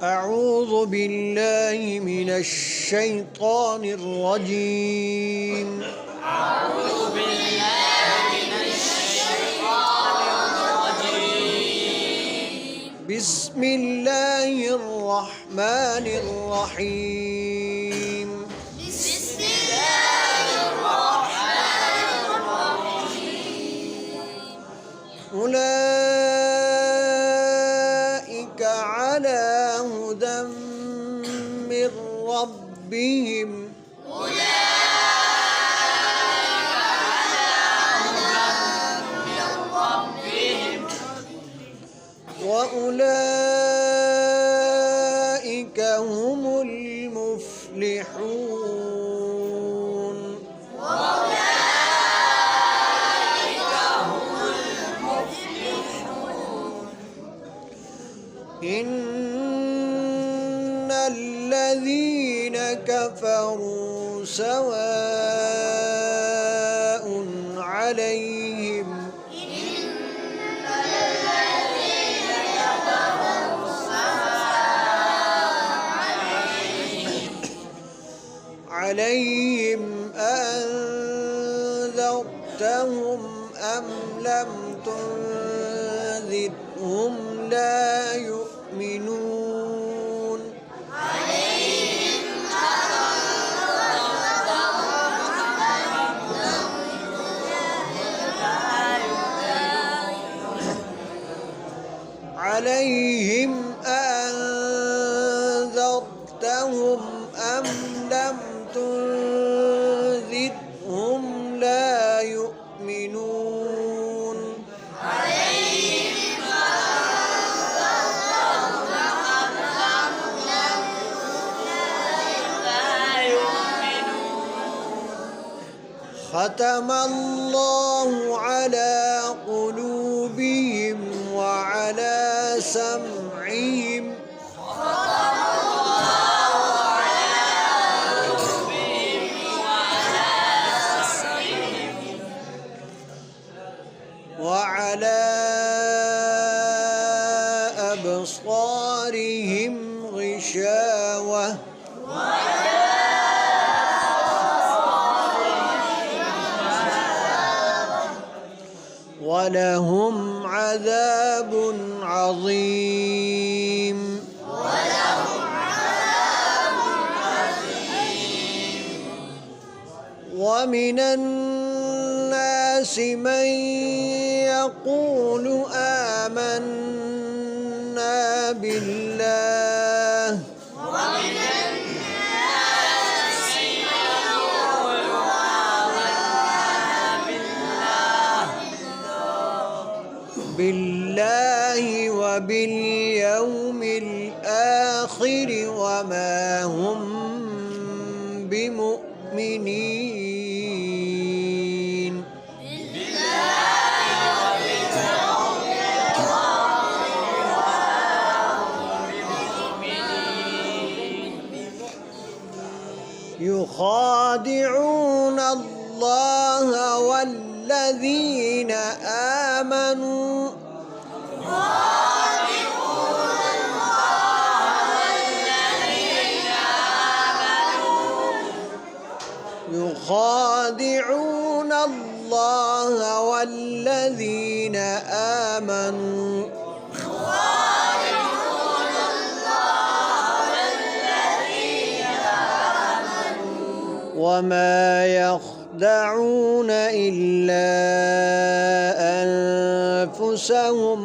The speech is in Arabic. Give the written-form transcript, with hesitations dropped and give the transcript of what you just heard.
أعوذ بالله من الشيطان الرجيم. أعوذ بالله من الشيطان الرجيم. بسم الله الرحمن الرحيم. بسم الله الرحمن الرحيم. أولئك على هدى من ربهم. وأولئك هم المفلحون. إن الذين كفروا سواء عليهم أأنذرتهم أم لم تنذرهم لا يؤمنون. عليهم أأنذرتهم أم لم تنذرهم لا يؤمنون. ختم الله على قلوبهم وعلى سمعهم وعلى أبصارهم غشاوة ولهم عذاب عظيم. ومن الناس من يقول آمنا بالله وباليوم الآخر وما هم بمؤمنين. يخادعون الله والذين آمنوا يخادعون الله والذين آمنوا وما يخدعون إلا أنفسهم